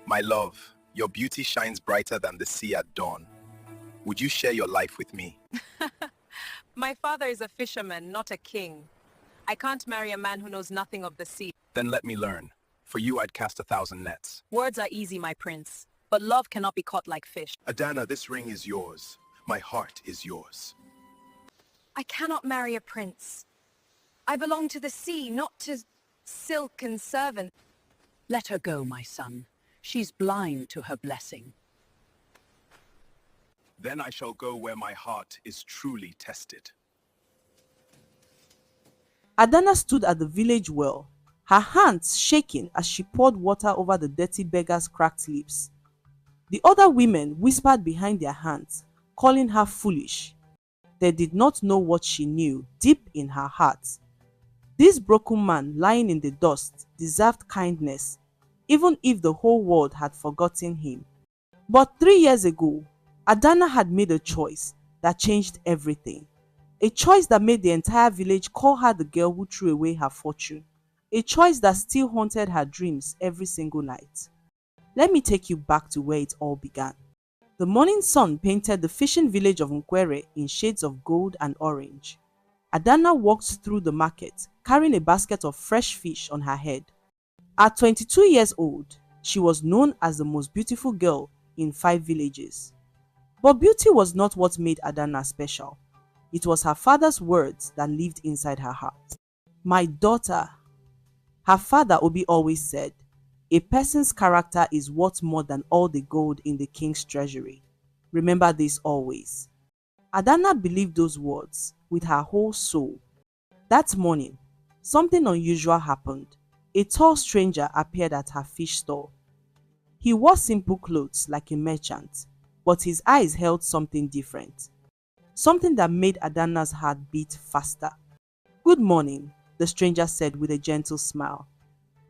My love, your beauty shines brighter than the sea at dawn. Would you share your life with me? My father is a fisherman, not a king. I can't marry a man who knows nothing of the sea. Then let me learn. For you, I'd cast 1,000 nets. Words are easy, my prince, but love cannot be caught like fish. Adanna, this ring is yours. My heart is yours. I cannot marry a prince. I belong to the sea, not to silk and servant. Let her go, my son. She's blind to her blessing. Then I shall go where my heart is truly tested. Adanna stood at the village well, her hands shaking as she poured water over the dirty beggar's cracked lips. The other women whispered behind their hands, calling her foolish. They did not know what she knew deep in her heart. This broken man lying in the dust deserved kindness, even if the whole world had forgotten him. But 3 years ago, Adanna had made a choice that changed everything. A choice that made the entire village call her the girl who threw away her fortune. A choice that still haunted her dreams every single night. Let me take you back to where it all began. The morning sun painted the fishing village of Nkwere in shades of gold and orange. Adanna walked through the market, carrying a basket of fresh fish on her head. At 22 years old, she was known as the most beautiful girl in 5 villages. But beauty was not what made Adanna special. It was her father's words that lived inside her heart. My daughter, her father Obi always said, a person's character is worth more than all the gold in the king's treasury. Remember this always. Adanna believed those words with her whole soul. That morning, something unusual happened. A tall stranger appeared at her fish stall. He wore simple clothes like a merchant, but his eyes held something different. Something that made Adanna's heart beat faster. Good morning, the stranger said with a gentle smile.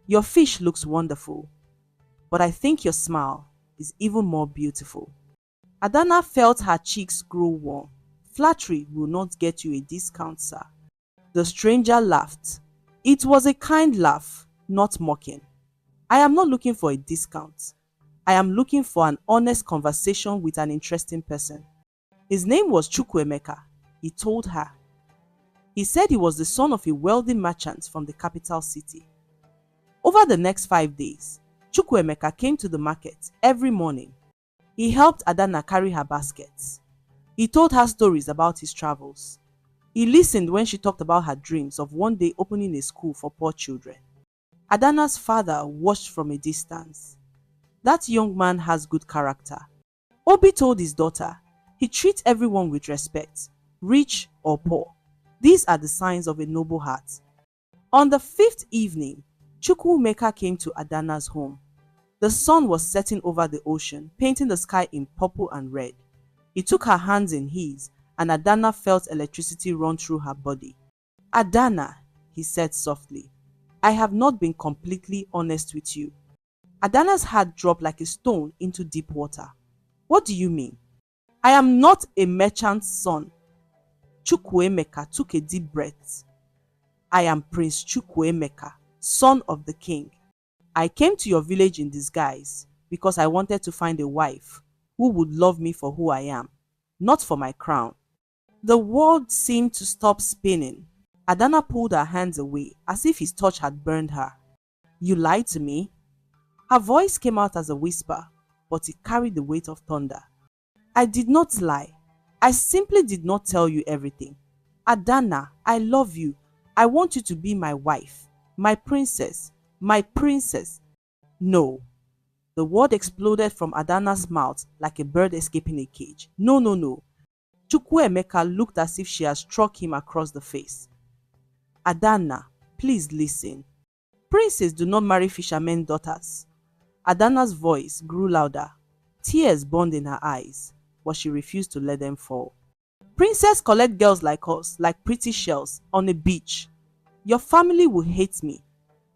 Your fish looks wonderful, but I think your smile is even more beautiful. Adanna felt her cheeks grow warm. Flattery will not get you a discount, sir. The stranger laughed. It was a kind laugh, not mocking. I am not looking for a discount. I am looking for an honest conversation with an interesting person. His name was Chukwuemeka, he told her. He said he was the son of a wealthy merchant from the capital city. Over the next 5 days, Chukwuemeka came to the market every morning. He helped Adanna carry her baskets. He told her stories about his travels. He listened when she talked about her dreams of one day opening a school for poor children. Adanna's father watched from a distance. That young man has good character. Obi told his daughter, he treats everyone with respect, rich or poor. These are the signs of a noble heart. On the 5th evening, Chukwuemeka came to Adanna's home. The sun was setting over the ocean, painting the sky in purple and red. He took her hands in his, and Adanna felt electricity run through her body. Adanna, he said softly, I have not been completely honest with you. Adanna's heart dropped like a stone into deep water. What do you mean? I am not a merchant's son. Chukwuemeka took a deep breath. I am Prince Chukwuemeka, son of the king. I came to your village in disguise because I wanted to find a wife who would love me for who I am, not for my crown. The world seemed to stop spinning. Adanna pulled her hands away as if his touch had burned her. You lied to me? Her voice came out as a whisper, but it carried the weight of thunder. I did not lie. I simply did not tell you everything. Adanna, I love you. I want you to be my wife, my princess, my princess. No. The word exploded from Adanna's mouth like a bird escaping a cage. No, no, no. Chukwuemeka looked as if she had struck him across the face. Adanna, please listen. Princes do not marry fishermen daughters. Adanna's voice grew louder. Tears burned in her eyes, but she refused to let them fall. Princes collect girls like us, like pretty shells, on a beach. Your family will hate me.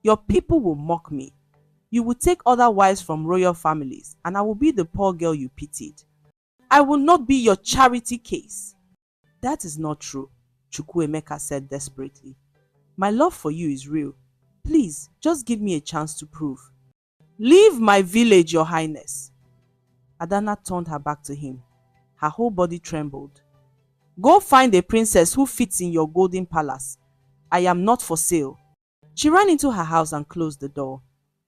Your people will mock me. You will take other wives from royal families, and I will be the poor girl you pitied. I will not be your charity case. That is not true, Chukwuemeka said desperately. My love for you is real. Please, just give me a chance to prove. Leave my village, your highness. Adanna turned her back to him. Her whole body trembled. Go find a princess who fits in your golden palace. I am not for sale. She ran into her house and closed the door.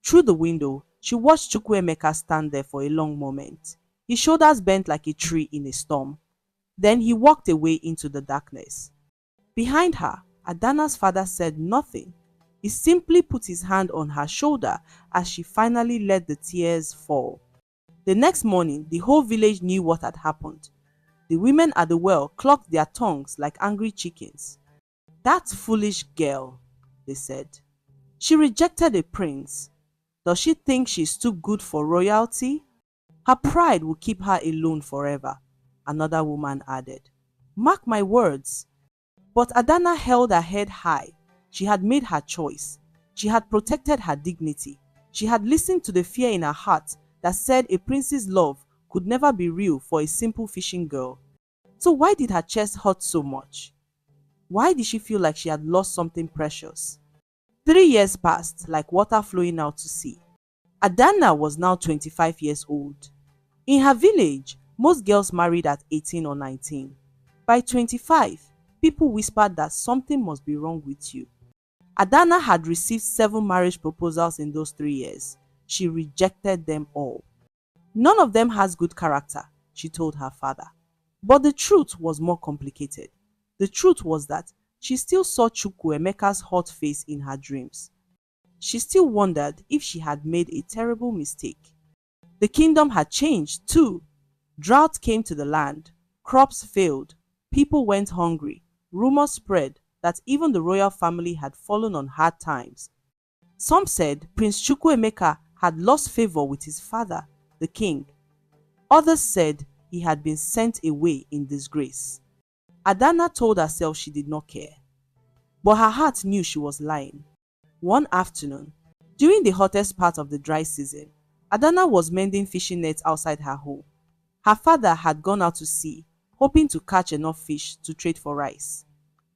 Through the window, she watched Chukwuemeka stand there for a long moment, his shoulders bent like a tree in a storm. Then he walked away into the darkness. Behind her, Adanna's father said nothing. He simply put his hand on her shoulder as she finally let the tears fall. The next morning, the whole village knew what had happened. The women at the well clucked their tongues like angry chickens. That foolish girl, they said. She rejected a prince. Does she think she's too good for royalty? Her pride will keep her alone forever, another woman added. Mark my words. But Adanna held her head high. She had made her choice. She had protected her dignity. She had listened to the fear in her heart that said a prince's love could never be real for a simple fishing girl. So why did her chest hurt so much? Why did she feel like she had lost something precious? 3 years passed like water flowing out to sea. Adanna was now 25 years old. In her village, most girls married at 18 or 19. By 25, people whispered that something must be wrong with you. Adanna had received 7 marriage proposals in those 3 years. She rejected them all. None of them has good character, she told her father. But the truth was more complicated. The truth was that she still saw Chukwuemeka's hot face in her dreams. She still wondered if she had made a terrible mistake. The kingdom had changed too. Drought came to the land. Crops failed. People went hungry. Rumors spread that even the royal family had fallen on hard times. Some said Prince Chukwuemeka had lost favor with his father, the king. Others said he had been sent away in disgrace. Adanna told herself she did not care. But her heart knew she was lying. One afternoon, during the hottest part of the dry season, Adanna was mending fishing nets outside her home. Her father had gone out to sea, hoping to catch enough fish to trade for rice.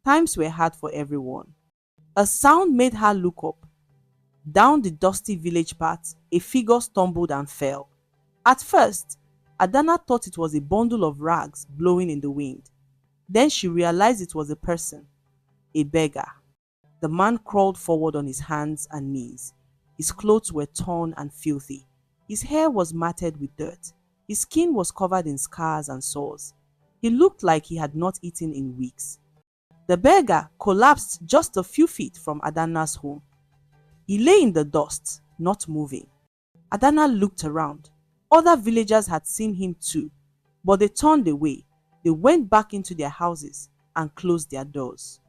Times were hard for everyone. A sound made her look up. Down the dusty village path, a figure stumbled and fell. At first, Adanna thought it was a bundle of rags blowing in the wind. Then she realized it was a person, a beggar. The man crawled forward on his hands and knees. His clothes were torn and filthy. His hair was matted with dirt. His skin was covered in scars and sores. He looked like he had not eaten in weeks. The beggar collapsed just a few feet from Adanna's home. He lay in the dust, not moving. Adanna looked around. Other villagers had seen him too, but they turned away. They went back into their houses and closed their doors.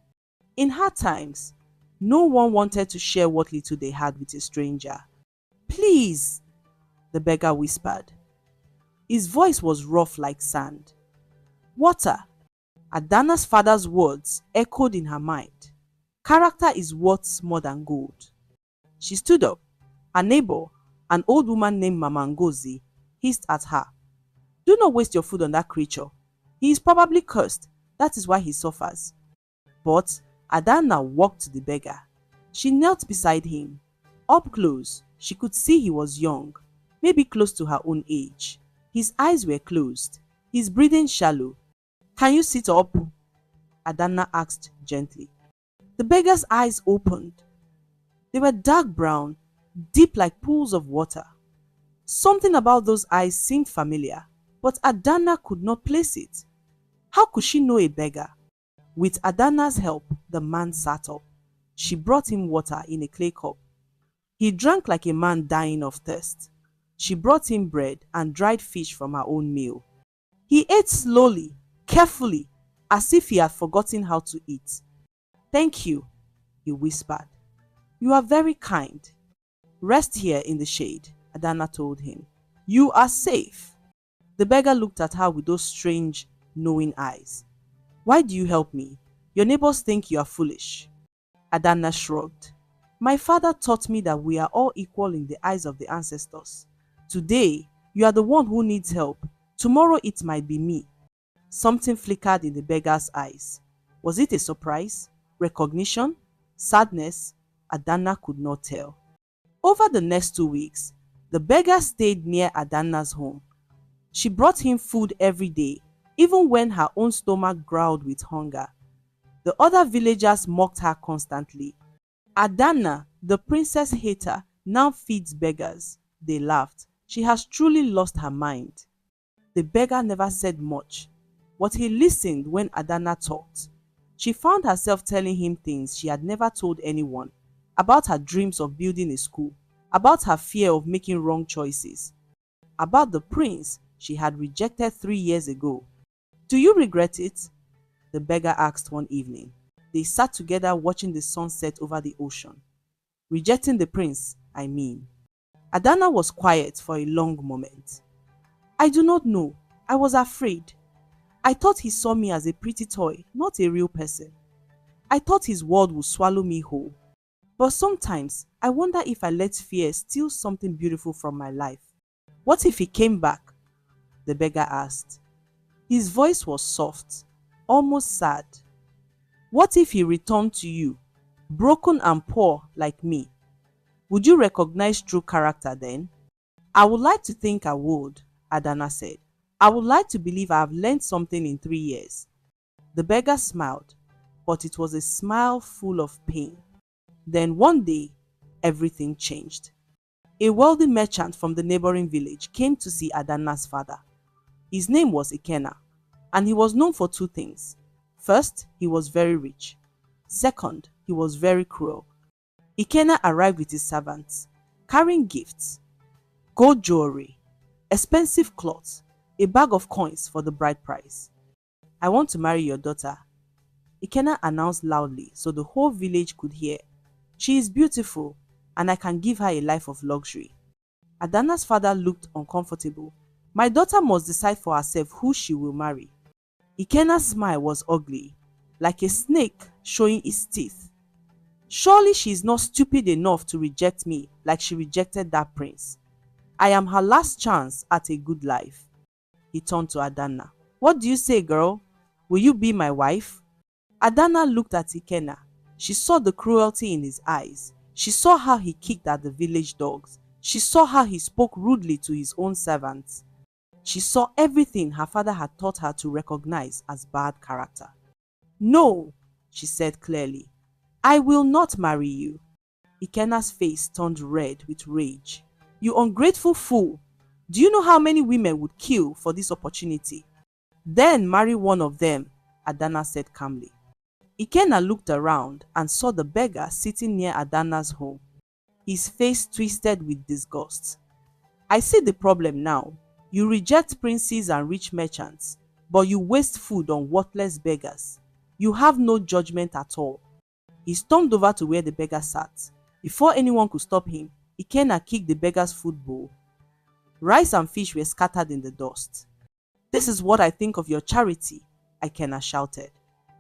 In hard times, no one wanted to share what little they had with a stranger. Please, the beggar whispered. His voice was rough like sand. Water. Adanna's father's words echoed in her mind. Character is worth more than gold. She stood up. Her neighbor, an old woman named Mama Ngozi, hissed at her. Do not waste your food on that creature. He is probably cursed. That is why he suffers. But Adanna walked to the beggar. She knelt beside him. Up close, she could see he was young, maybe close to her own age. His eyes were closed, his breathing shallow. Can you sit up? Adanna asked gently. The beggar's eyes opened. They were dark brown, deep like pools of water. Something about those eyes seemed familiar, but Adanna could not place it. How could she know a beggar? With Adanna's help, the man sat up. She brought him water in a clay cup. He drank like a man dying of thirst. She brought him bread and dried fish from her own meal. He ate slowly, carefully, as if he had forgotten how to eat. Thank you, he whispered. You are very kind. Rest here in the shade, Adanna told him. You are safe. The beggar looked at her with those strange, knowing eyes. Why do you help me? Your neighbors think you are foolish. Adanna shrugged. My father taught me that we are all equal in the eyes of the ancestors. Today, you are the one who needs help. Tomorrow it might be me. Something flickered in the beggar's eyes. Was it a surprise? Recognition? Sadness? Adanna could not tell. Over the next 2 weeks, The beggar stayed near Adanna's home. She brought him food every day, even when her own stomach growled with hunger. The other villagers mocked her constantly. Adanna, the princess hater, now feeds beggars. They laughed. She has truly lost her mind. The beggar never said much, but he listened when Adanna talked. She found herself telling him things she had never told anyone, about her dreams of building a school, about her fear of making wrong choices, about the prince she had rejected 3 years ago. "Do you regret it?" the beggar asked one evening. They sat together watching the sunset over the ocean. "Rejecting the prince, I mean." Adanna was quiet for a long moment. "I do not know. I was afraid. I thought he saw me as a pretty toy, not a real person. I thought his world would swallow me whole. But sometimes I wonder if I let fear steal something beautiful from my life." "What if he came back?" the beggar asked. His voice was soft, almost sad. "What if he returned to you, broken and poor like me? Would you recognize true character then?" "I would like to think I would," Adanna said. "I would like to believe I have learned something in 3 years." The beggar smiled, but it was a smile full of pain. Then one day, everything changed. A wealthy merchant from the neighboring village came to see Adanna's father. His name was Ikenna, and he was known for two things. First, he was very rich. Second, he was very cruel. Ikenna arrived with his servants, carrying gifts, gold jewelry, expensive clothes, a bag of coins for the bride price. "I want to marry your daughter," Ikenna announced loudly so the whole village could hear. "She is beautiful, and I can give her a life of luxury." Adanna's father looked uncomfortable. "My daughter must decide for herself who she will marry." Ikenna's smile was ugly, like a snake showing its teeth. "Surely she is not stupid enough to reject me like she rejected that prince. I am her last chance at a good life." He turned to Adanna. "What do you say, girl? Will you be my wife?" Adanna looked at Ikenna. She saw the cruelty in his eyes. She saw how he kicked at the village dogs. She saw how he spoke rudely to his own servants. She saw everything her father had taught her to recognize as bad character. "No," she said clearly. "I will not marry you." Ikenna's face turned red with rage. "You ungrateful fool! Do you know how many women would kill for this opportunity?" "Then marry one of them," Adanna said calmly. Ikenna looked around and saw the beggar sitting near Adanna's home. His face twisted with disgust. "I see the problem now. You reject princes and rich merchants, but you waste food on worthless beggars. You have no judgment at all." He stormed over to where the beggar sat. Before anyone could stop him, Ikenna kicked the beggar's food bowl. Rice and fish were scattered in the dust. "This is what I think of your charity," Ikenna shouted.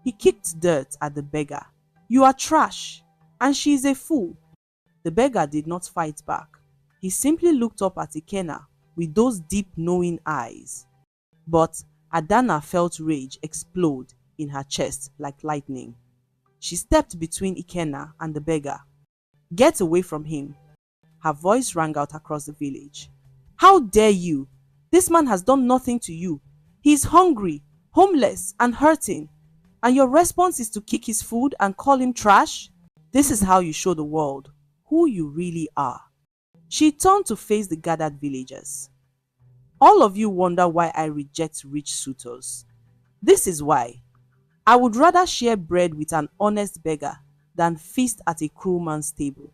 He kicked dirt at the beggar. "You are trash, and she is a fool." The beggar did not fight back. He simply looked up at Ikenna with those deep knowing eyes. But Adanna felt rage explode in her chest like lightning. She stepped between Ikenna and the beggar. "Get away from him." Her voice rang out across the village. "How dare you? This man has done nothing to you. He is hungry, homeless, and hurting. And your response is to kick his food and call him trash? This is how you show the world who you really are." She turned to face the gathered villagers. "All of you wonder why I reject rich suitors. This is why. I would rather share bread with an honest beggar than feast at a cruel man's table.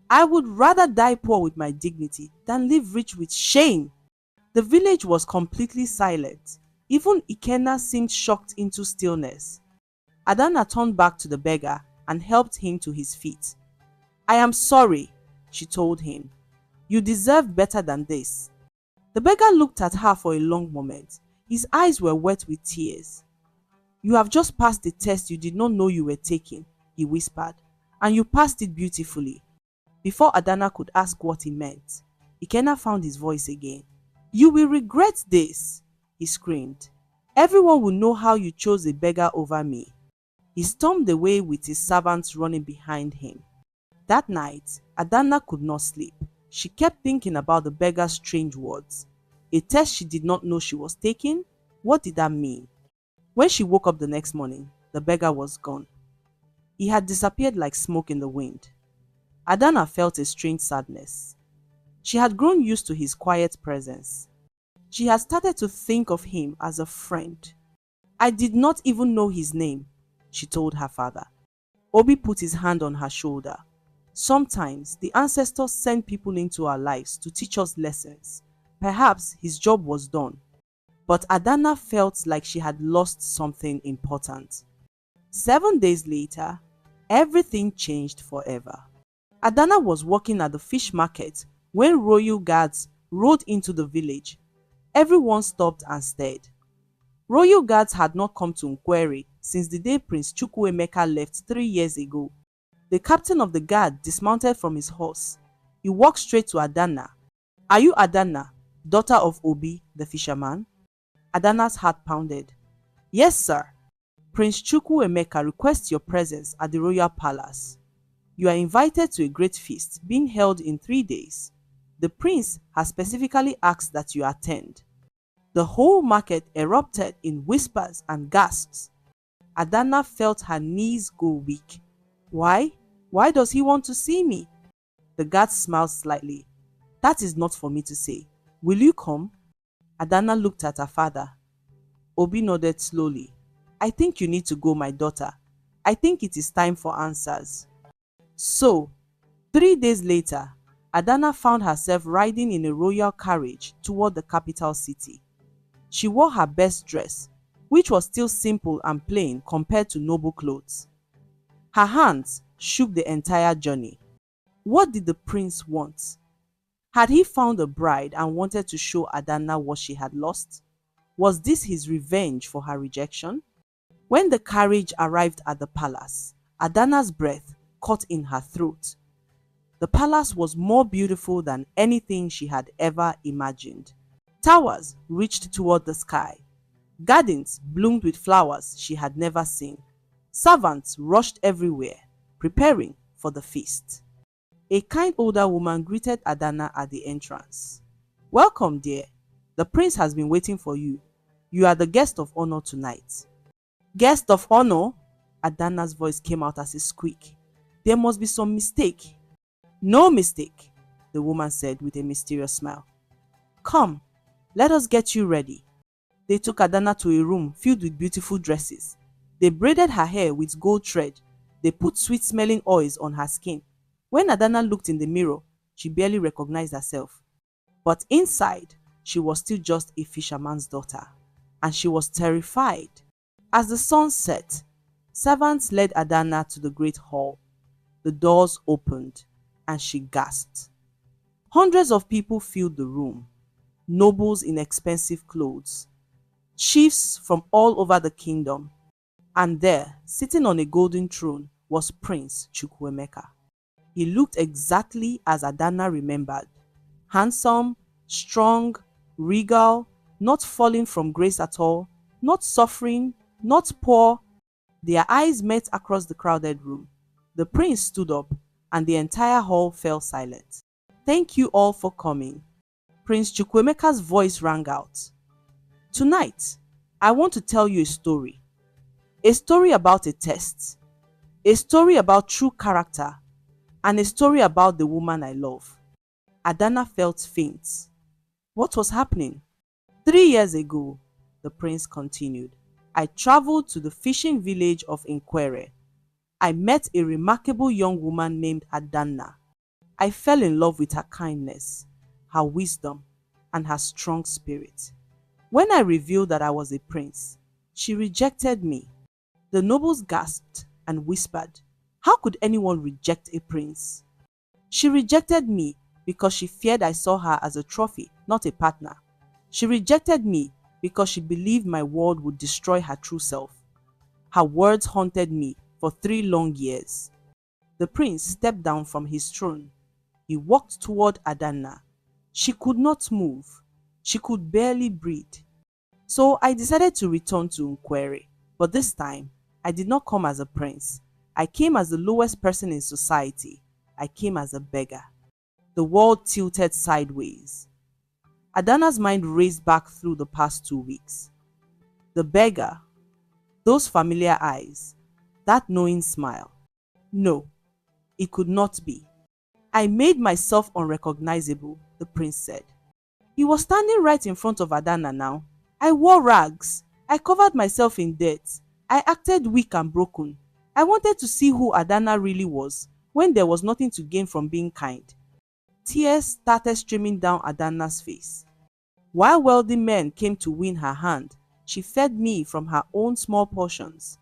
I would rather die poor with my dignity than live rich with shame." The village was completely silent. Even Ikenna seemed shocked into stillness. Adanna turned back to the beggar and helped him to his feet. "I am sorry," she told him. "You deserve better than this." The beggar looked at her for a long moment. His eyes were wet with tears. "You have just passed the test you did not know you were taking," he whispered, "and you passed it beautifully." Before Adanna could ask what he meant, Ikenna found his voice again. "You will regret this," he screamed. "Everyone will know how you chose a beggar over me." He stormed away with his servants running behind him. That night, Adanna could not sleep. She kept thinking about the beggar's strange words. A test she did not know she was taking? What did that mean? When she woke up the next morning, the beggar was gone. He had disappeared like smoke in the wind. Adanna felt a strange sadness. She had grown used to his quiet presence. She had started to think of him as a friend. I did not even know his name, she told her father. Obi put his hand on her shoulder. Sometimes the ancestors send people into our lives to teach us lessons. Perhaps his job was done. But Adanna felt like she had lost something important. 7 days later, everything changed forever. Adanna was working at the fish market when royal guards rode into the village. Everyone stopped and stared. Royal guards had not come to Nkwere since the day Prince Chukwuemeka left 3 years ago. The captain of the guard dismounted from his horse. He walked straight to Adanna. "Are you Adanna, daughter of Obi, the fisherman?" Adanna's heart pounded. "Yes, sir. Prince Chukwuemeka requests your presence at the royal palace. You are invited to a great feast being held in 3 days. The prince has specifically asked that you attend." The whole market erupted in whispers and gasps. Adanna felt her knees go weak. Why? Why does he want to see me? The guard smiled slightly. "That is not for me to say. Will you come?" Adanna looked at her father. Obi nodded slowly. "I think you need to go, my daughter. I think it is time for answers." So, 3 days later, Adanna found herself riding in a royal carriage toward the capital city. She wore her best dress, which was still simple and plain compared to noble clothes. Her hands shook the entire journey. What did the prince want? Had he found a bride and wanted to show Adanna what she had lost? Was this his revenge for her rejection? When the carriage arrived at the palace, Adanna's breath caught in her throat. The palace was more beautiful than anything she had ever imagined. Towers reached toward the sky. Gardens bloomed with flowers she had never seen. Servants rushed everywhere, preparing for the feast. A kind older woman greeted Adanna at the entrance. "Welcome, dear. The prince has been waiting for you. You are the guest of honor tonight." "Guest of honor?" Adanna's voice came out as a squeak. "There must be some mistake." "No mistake," the woman said with a mysterious smile. "Come, let us get you ready." They took Adanna to a room filled with beautiful dresses. They braided her hair with gold thread. They put sweet-smelling oils on her skin. When Adanna looked in the mirror, she barely recognized herself. But inside, she was still just a fisherman's daughter. And she was terrified. As the sun set, servants led Adanna to the great hall. The doors opened, and she gasped. Hundreds of people filled the room. Nobles in expensive clothes. Chiefs from all over the kingdom. And there, sitting on a golden throne, was Prince Chukwuemeka. He looked exactly as Adanna remembered. Handsome, strong, regal, not falling from grace at all, not suffering, not poor. Their eyes met across the crowded room. The prince stood up, and the entire hall fell silent. "Thank you all for coming." Prince Chukwuemeka's voice rang out. "Tonight, I want to tell you a story. A story about a test. A story about true character. And a story about the woman I love." Adanna felt faint. What was happening? 3 years ago, the prince continued, I traveled to the fishing village of Nkwere. I met a remarkable young woman named Adanna. I fell in love with her kindness, her wisdom, and her strong spirit. When I revealed that I was a prince, she rejected me. The nobles gasped and whispered, "How could anyone reject a prince?" She rejected me because she feared I saw her as a trophy, not a partner. She rejected me because she believed my word would destroy her true self. Her words haunted me for 3 long years. The prince stepped down from his throne. He walked toward Adanna. She could not move. She could barely breathe. So I decided to return to Nkwere. But this time, I did not come as a prince. I came as the lowest person in society. I came as a beggar. The world tilted sideways. Adanna's mind raced back through the past 2 weeks. The beggar, those familiar eyes, that knowing smile. No, it could not be. I made myself unrecognizable, the prince said. He was standing right in front of Adanna now. I wore rags. I covered myself in dirt. I acted weak and broken. I wanted to see who Adanna really was when there was nothing to gain from being kind. Tears started streaming down Adanna's face. While wealthy men came to win her hand, she fed me from her own small portions.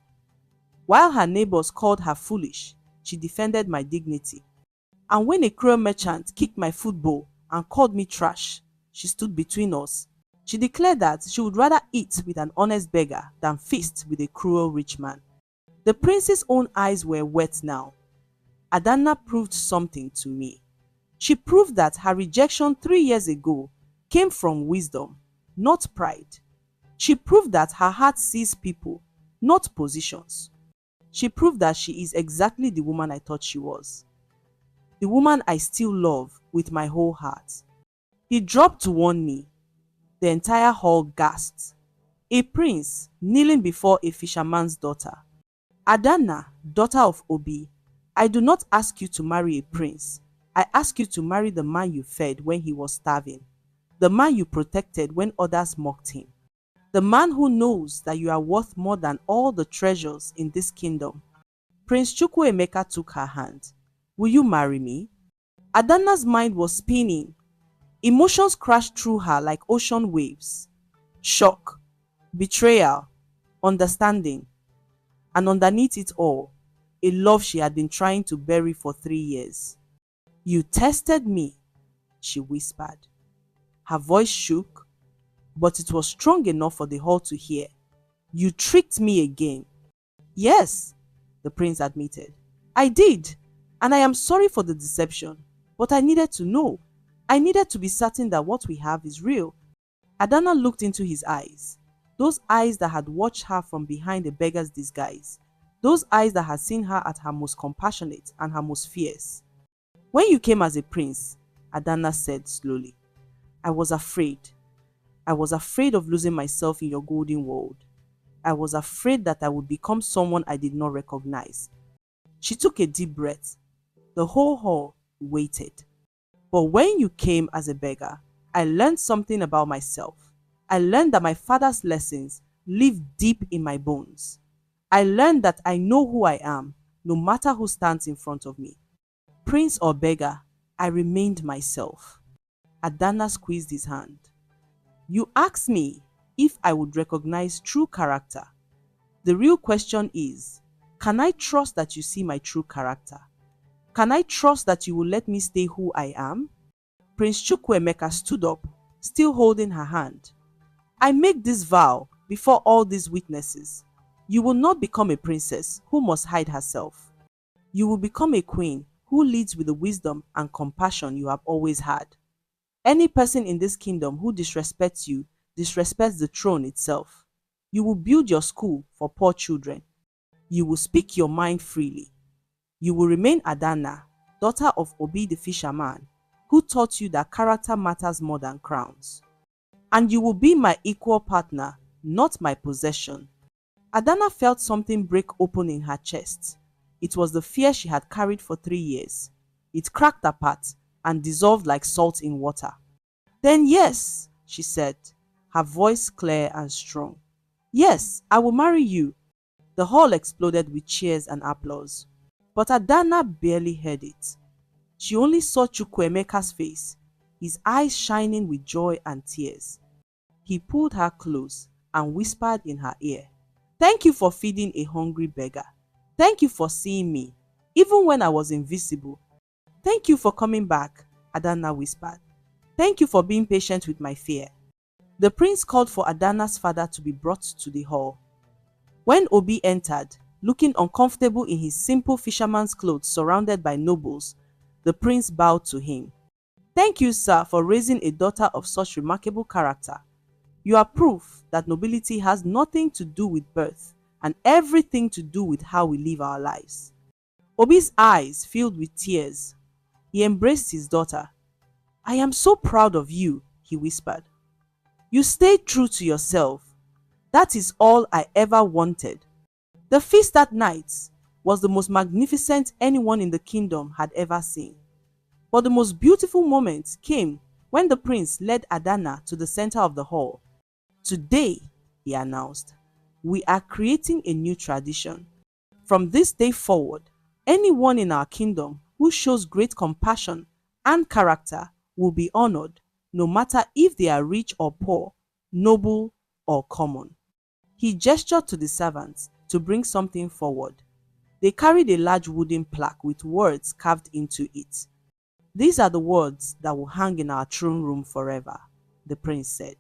While her neighbors called her foolish, she defended my dignity. And when a cruel merchant kicked my food bowl and called me trash, she stood between us. She declared that she would rather eat with an honest beggar than feast with a cruel rich man. The prince's own eyes were wet now. Adanna proved something to me. She proved that her rejection 3 years ago came from wisdom, not pride. She proved that her heart sees people, not positions. She proved that she is exactly the woman I thought she was. The woman I still love with my whole heart. He dropped to one knee. The entire hall gasped. A prince kneeling before a fisherman's daughter. Adanna, daughter of Obi, I do not ask you to marry a prince. I ask you to marry the man you fed when he was starving. The man you protected when others mocked him. The man who knows that you are worth more than all the treasures in this kingdom. Prince Chukwuemeka took her hand. Will you marry me? Adanna's mind was spinning. Emotions crashed through her like ocean waves. Shock, betrayal, understanding, and underneath it all, a love she had been trying to bury for 3 years. You tested me, she whispered. Her voice shook, but it was strong enough for the hall to hear. You tricked me again. Yes, the prince admitted. I did, and I am sorry for the deception, but I needed to know. I needed to be certain that what we have is real. Adanna looked into his eyes, those eyes that had watched her from behind the beggar's disguise, those eyes that had seen her at her most compassionate and her most fierce. When you came as a prince, Adanna said slowly, I was afraid. I was afraid of losing myself in your golden world. I was afraid that I would become someone I did not recognize. She took a deep breath. The whole hall waited. But when you came as a beggar, I learned something about myself. I learned that my father's lessons live deep in my bones. I learned that I know who I am, no matter who stands in front of me. Prince or beggar, I remained myself. Adanna squeezed his hand. You asked me if I would recognize true character. The real question is, can I trust that you see my true character? Can I trust that you will let me stay who I am? Prince Chukwuemeka stood up, still holding her hand. I make this vow before all these witnesses. You will not become a princess who must hide herself. You will become a queen who leads with the wisdom and compassion you have always had. Any person in this kingdom who disrespects you disrespects the throne itself. You will build your school for poor children. You will speak your mind freely. You will remain Adanna, daughter of Obi the fisherman, who taught you that character matters more than crowns. And you will be my equal partner, not my possession. Adanna felt something break open in her chest. It was the fear she had carried for 3 years. It cracked apart and dissolved like salt in water. Then yes, she said, her voice clear and strong. Yes, I will marry you. The hall exploded with cheers and applause. But Adanna barely heard it. She only saw Chukwuemeka's face, his eyes shining with joy and tears. He pulled her close and whispered in her ear, Thank you for feeding a hungry beggar. Thank you for seeing me, even when I was invisible. Thank you for coming back, Adanna whispered. Thank you for being patient with my fear. The prince called for Adanna's father to be brought to the hall. When Obi entered, looking uncomfortable in his simple fisherman's clothes surrounded by nobles, the prince bowed to him. Thank you, sir, for raising a daughter of such remarkable character. You are proof that nobility has nothing to do with birth and everything to do with how we live our lives. Obi's eyes filled with tears. He embraced his daughter. I am so proud of you, he whispered. You stayed true to yourself. That is all I ever wanted. The feast that night was the most magnificent anyone in the kingdom had ever seen. But the most beautiful moment came when the prince led Adanna to the center of the hall. Today, he announced, we are creating a new tradition. From this day forward, anyone in our kingdom who shows great compassion and character will be honored, no matter if they are rich or poor, noble or common. He gestured to the servants to bring something forward. They carried a large wooden plaque with words carved into it. These are the words that will hang in our throne room forever, the prince said,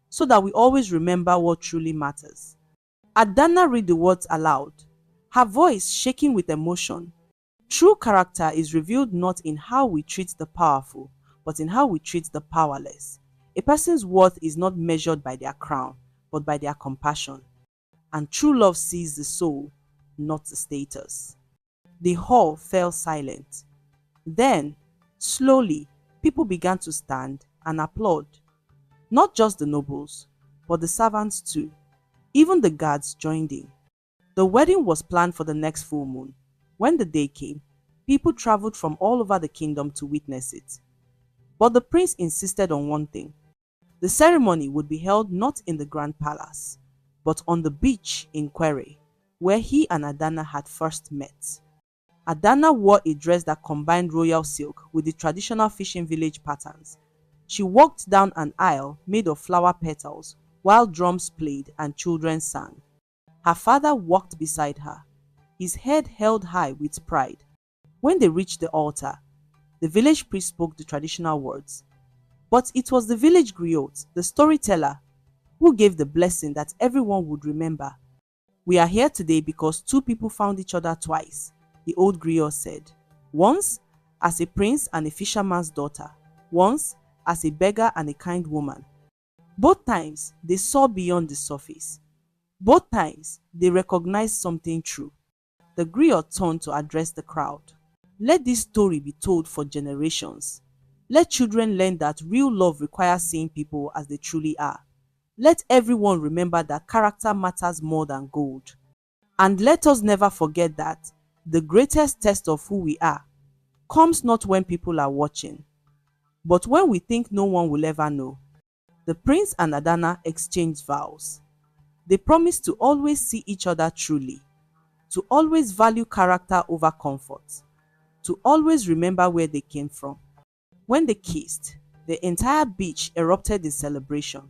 so that we always remember what truly matters. Adanna read the words aloud, her voice shaking with emotion. True character is revealed not in how we treat the powerful, but in how we treat the powerless. A person's worth is not measured by their crown, but by their compassion. And true love sees the soul, not the status. The hall fell silent. Then, slowly, people began to stand and applaud. Not just the nobles, but the servants too. Even the guards joined in. The wedding was planned for the next full moon. When the day came, people traveled from all over the kingdom to witness it. But the prince insisted on one thing. The ceremony would be held not in the grand palace, but on the beach in Kwere, where he and Adanna had first met. Adanna wore a dress that combined royal silk with the traditional fishing village patterns. She walked down an aisle made of flower petals while drums played and children sang. Her father walked beside her, his head held high with pride. When they reached the altar, the village priest spoke the traditional words. But it was the village griot, the storyteller, who gave the blessing that everyone would remember. We are here today because two people found each other twice, the old griot said. Once as a prince and a fisherman's daughter, once as a beggar and a kind woman. Both times they saw beyond the surface. Both times they recognized something true. The griot turned to address the crowd. Let this story be told for generations. Let children learn that real love requires seeing people as they truly are. Let everyone remember that character matters more than gold. And let us never forget that the greatest test of who we are comes not when people are watching, but when we think no one will ever know. The prince and Adanna exchanged vows. They promised to always see each other truly, to always value character over comfort, to always remember where they came from. When they kissed, the entire beach erupted in celebration.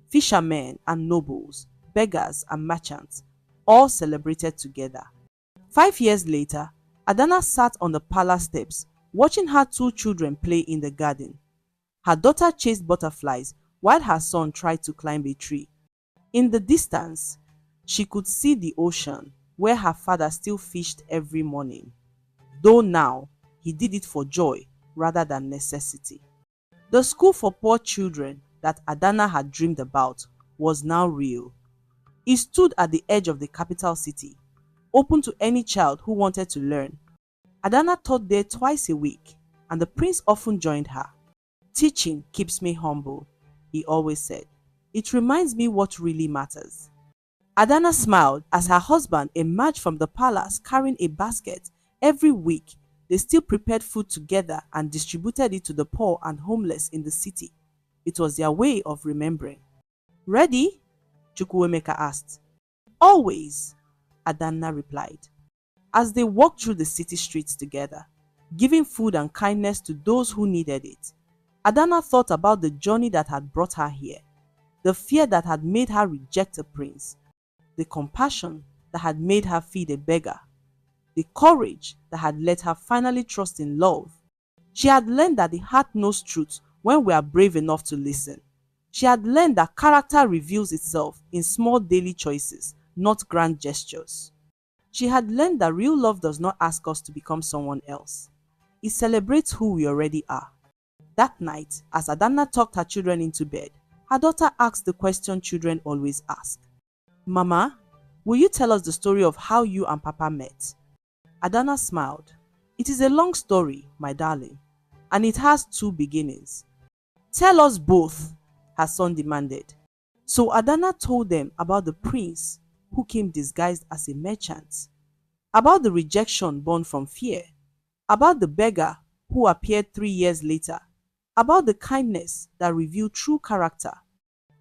Fishermen and nobles, beggars and merchants, all celebrated together. 5 years later, Adanna sat on the palace steps, watching her two children play in the garden. Her daughter chased butterflies while her son tried to climb a tree. In the distance, she could see the ocean where her father still fished every morning, though now he did it for joy rather than necessity. The school for poor children that Adanna had dreamed about was now real. It stood at the edge of the capital city, open to any child who wanted to learn. Adanna taught there twice a week, and the prince often joined her. Teaching keeps me humble, he always said. It reminds me what really matters. Adanna smiled as her husband emerged from the palace carrying a basket. Every week, they still prepared food together and distributed it to the poor and homeless in the city. It was their way of remembering. Ready? Chukwuemeka asked. Always, Adanna replied. As they walked through the city streets together, giving food and kindness to those who needed it, Adanna thought about the journey that had brought her here, the fear that had made her reject a prince, the compassion that had made her feed a beggar, the courage that had let her finally trust in love. She had learned that the heart knows truth when we are brave enough to listen. She had learned that character reveals itself in small daily choices, not grand gestures. She had learned that real love does not ask us to become someone else. It celebrates who we already are. That night, as Adanna tucked her children into bed, her daughter asked the question children always ask. Mama, will you tell us the story of how you and Papa met? Adanna smiled. It is a long story, my darling. and it has two beginnings. Tell us both, her son demanded. So Adanna told them about the prince who came disguised as a merchant, about the rejection born from fear, about the beggar who appeared 3 years later, about the kindness that revealed true character,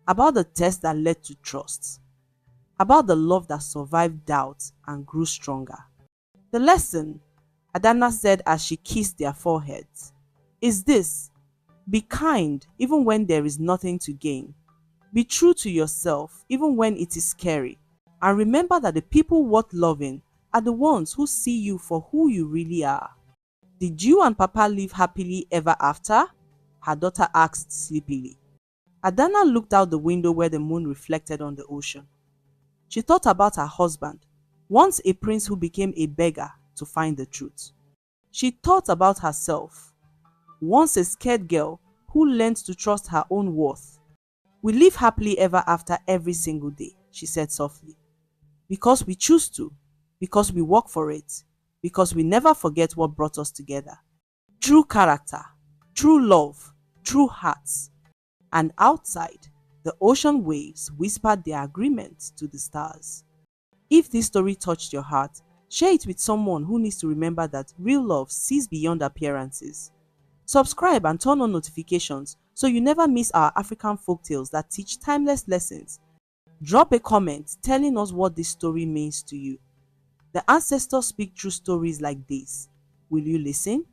about the test that led to trust, about the love that survived doubt and grew stronger. The lesson, Adanna said as she kissed their foreheads, is this: be kind even when there is nothing to gain. Be true to yourself even when it is scary. And remember that the people worth loving are the ones who see you for who you really are. Did you and Papa live happily ever after? Her daughter asked sleepily. Adanna looked out the window where the moon reflected on the ocean. She thought about her husband, once a prince who became a beggar to find the truth. She thought about herself, once a scared girl who learned to trust her own worth. We live happily ever after every single day, she said softly. Because we choose to, because we work for it, because we never forget what brought us together. True character, true love, true hearts. And outside, the ocean waves whispered their agreement to the stars. If this story touched your heart, share it with someone who needs to remember that real love sees beyond appearances. Subscribe and turn on notifications so you never miss our African folktales that teach timeless lessons. Drop a comment telling us what this story means to you. The ancestors speak true stories like this. Will you listen?